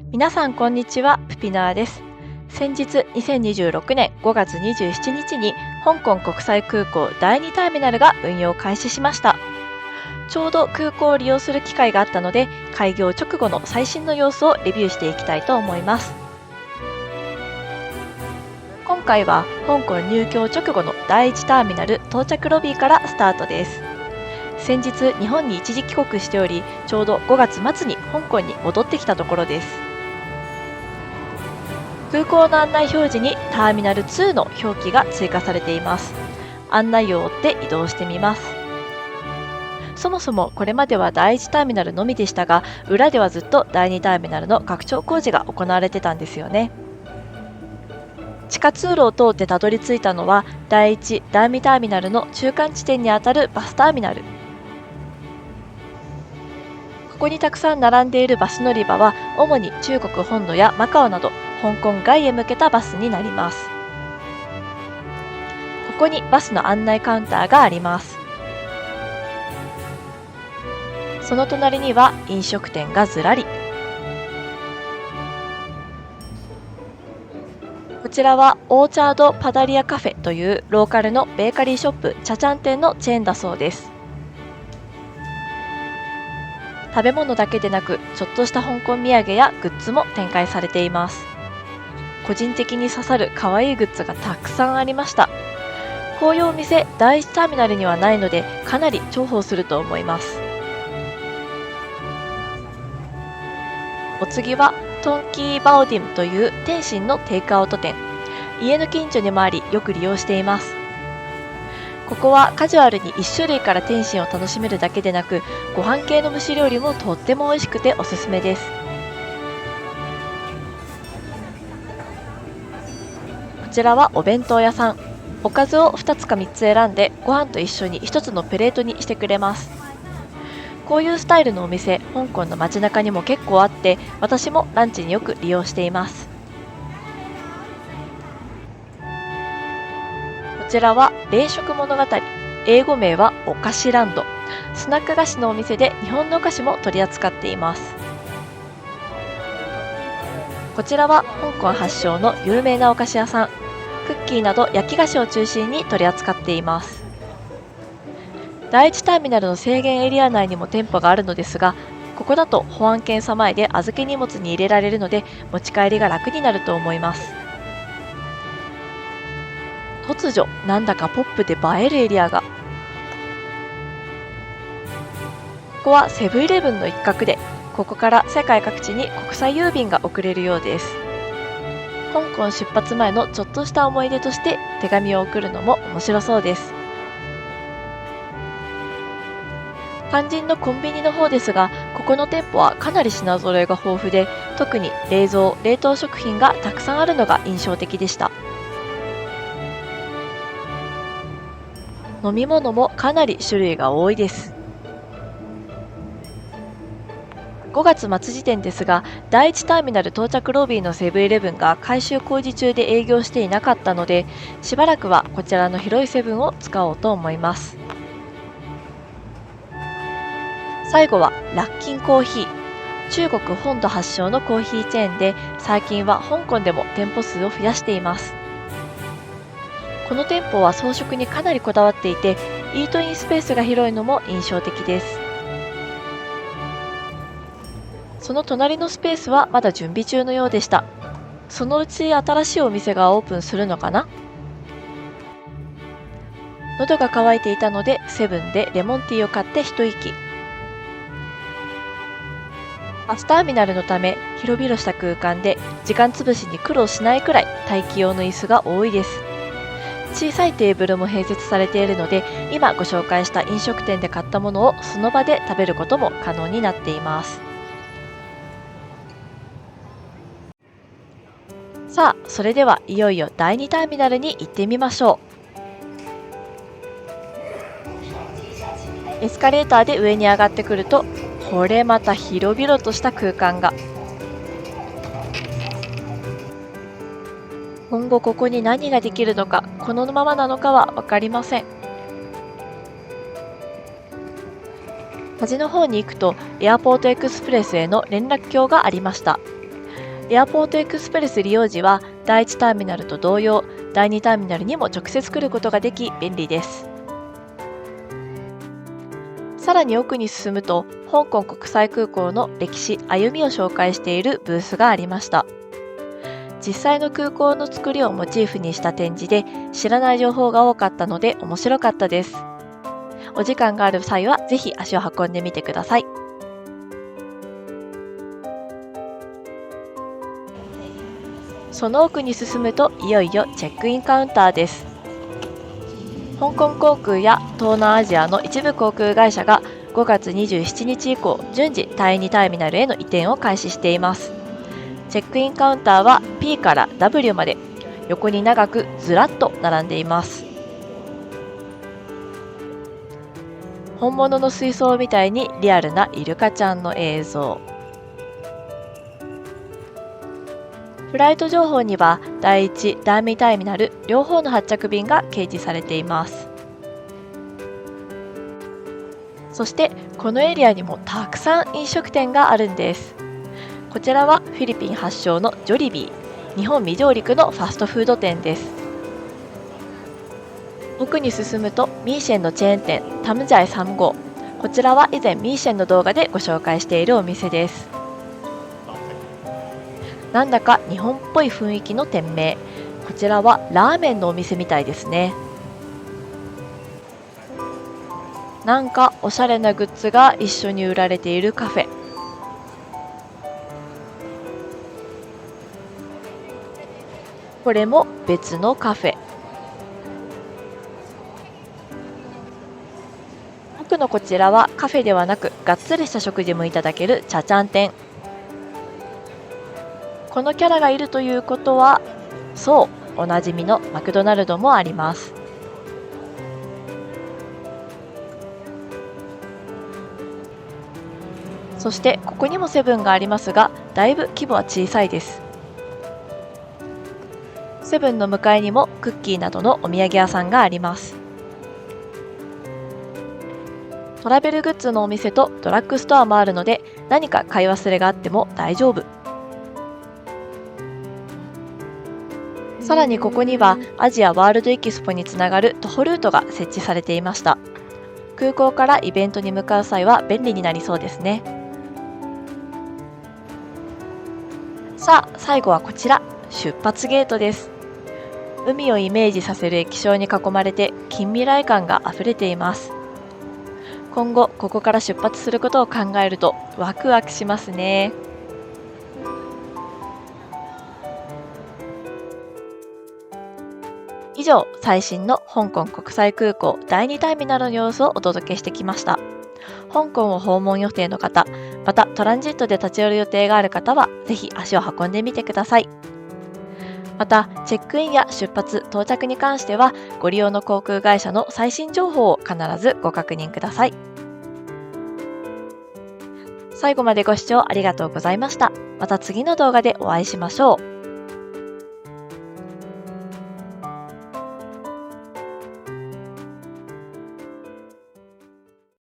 皆さんこんにちは、プピナーです。先日2026年5月27日に香港国際空港第2ターミナルが運用開始しました。ちょうど空港を利用する機会があったので、開業直後の最新の様子をレビューしていきたいと思います。今回は香港入境直後の第1ターミナル到着ロビーからスタートです。先日日本に一時帰国しており、ちょうど5月末に香港に戻ってきたところです。空港の案内表示にターミナル2の表記が追加されています。案内を追って移動してみます。そもそもこれまでは第1ターミナルのみでしたが、裏ではずっと第2ターミナルの拡張工事が行われてたんですよね。地下通路を通ってたどり着いたのは第1、第2ターミナルの中間地点にあたるバスターミナル。ここにたくさん並んでいるバス乗り場は主に中国本土やマカオなど香港外へ向けたバスになります。ここにバスの案内カウンターがあります。その隣には飲食店がずらり。こちらはオーチャードパダリアカフェというローカルのベーカリーショップチャチャン店のチェーンだそうです。食べ物だけでなく、ちょっとした香港土産やグッズも展開されています。個人的に刺さる可愛いグッズがたくさんありました。こういうお店、第1ターミナルにはないので、かなり重宝すると思います。お次はトンキーバオディムという天津のテイクアウト店。家の近所にもあり、よく利用しています。ここはカジュアルに1種類から天津を楽しめるだけでなく、ご飯系の蒸し料理もとっても美味しくておすすめです。こちらはお弁当屋さん。おかずを2つか3つ選んで、ご飯と一緒に1つのプレートにしてくれます。こういうスタイルのお店、香港の街中にも結構あって、私もランチによく利用しています。こちらは冷食物語。英語名はお菓子ランド。スナック菓子のお店で日本のお菓子も取り扱っています。こちらは香港発祥の有名なお菓子屋さん。クッキーなど焼き菓子を中心に取り扱っています。第1ターミナルの制限エリア内にも店舗があるのですが、ここだと保安検査前で預け荷物に入れられるので、持ち帰りが楽になると思います。突如、なんだかポップで映えるエリアが。ここはセブンイレブンの一角で、ここから世界各地に国際郵便が送れるようです。香港出発前のちょっとした思い出として手紙を送るのも面白そうです。肝心のコンビニの方ですが、ここの店舗はかなり品揃えが豊富で、特に冷蔵・冷凍食品がたくさんあるのが印象的でした。飲み物もかなり種類が多いです。5月末時点ですが、第1ターミナル到着ロビーのセブンイレブンが改修工事中で営業していなかったので、しばらくはこちらの広いセブンを使おうと思います。最後はラッキンコーヒー。中国本土発祥のコーヒーチェーンで、最近は香港でも店舗数を増やしています。この店舗は装飾にかなりこだわっていて、イートインスペースが広いのも印象的です。その隣のスペースはまだ準備中のようでした。そのうち新しいお店がオープンするのかな。喉が渇いていたのでセブンでレモンティーを買って一息。バスターミナルのため広々した空間で時間つぶしに苦労しないくらい待機用の椅子が多いです。小さいテーブルも併設されているので、今ご紹介した飲食店で買ったものをその場で食べることも可能になっています。さあ、それではいよいよ第2ターミナルに行ってみましょう。エスカレーターで上に上がってくると、これまた広々とした空間が。今後ここに何ができるのか、このままなのかは分かりません。端の方に行くとエアポートエクスプレスへの連絡橋がありました。エアポートエクスプレス利用時は第1ターミナルと同様、第2ターミナルにも直接来ることができ便利です。さらに奥に進むと、香港国際空港の歴史、歩みを紹介しているブースがありました。実際の空港の作りをモチーフにした展示で、知らない情報が多かったので面白かったです。お時間がある際はぜひ足を運んでみてください。その奥に進むといよいよチェックインカウンターです。香港航空や東南アジアの一部航空会社が5月27日以降、順次第2ターミナルへの移転を開始しています。チェックインカウンターは P から W まで横に長くずらっと並んでいます。本物の水槽みたいにリアルなイルカちゃんの映像。フライト情報には第1、第2ターミナル両方の発着便が掲示されています。そしてこのエリアにもたくさん飲食店があるんです。こちらはフィリピン発祥のジョリビー、日本未上陸のファストフード店です。奥に進むとミーシェンのチェーン店タムジャイ3号、こちらは以前ミーシェンの動画でご紹介しているお店です。なんだか日本っぽい雰囲気の店名、こちらはラーメンのお店みたいですね。なんかおしゃれなグッズが一緒に売られているカフェ。これも別のカフェ。奥のこちらはカフェではなくがっつりした食事もいただける茶ちゃん店。このキャラがいるということは、そう、おなじみのマクドナルドもあります。そしてここにもセブンがありますが、だいぶ規模は小さいです。セブンの向かいにもクッキーなどのお土産屋さんがあります。トラベルグッズのお店とドラッグストアもあるので、何か買い忘れがあっても大丈夫。さらにここにはアジアワールドエキスポにつながる徒歩ルートが設置されていました。空港からイベントに向かう際は便利になりそうですね。さあ、最後はこちら、出発ゲートです。海をイメージさせる液晶に囲まれて近未来感があふれています。今後ここから出発することを考えるとワクワクしますね。以上、最新の香港国際空港第2ターミナルの様子をお届けしてきました。香港を訪問予定の方、またトランジットで立ち寄る予定がある方は、ぜひ足を運んでみてください。また、チェックインや出発・到着に関しては、ご利用の航空会社の最新情報を必ずご確認ください。最後までご視聴ありがとうございました。また次の動画でお会いしましょう。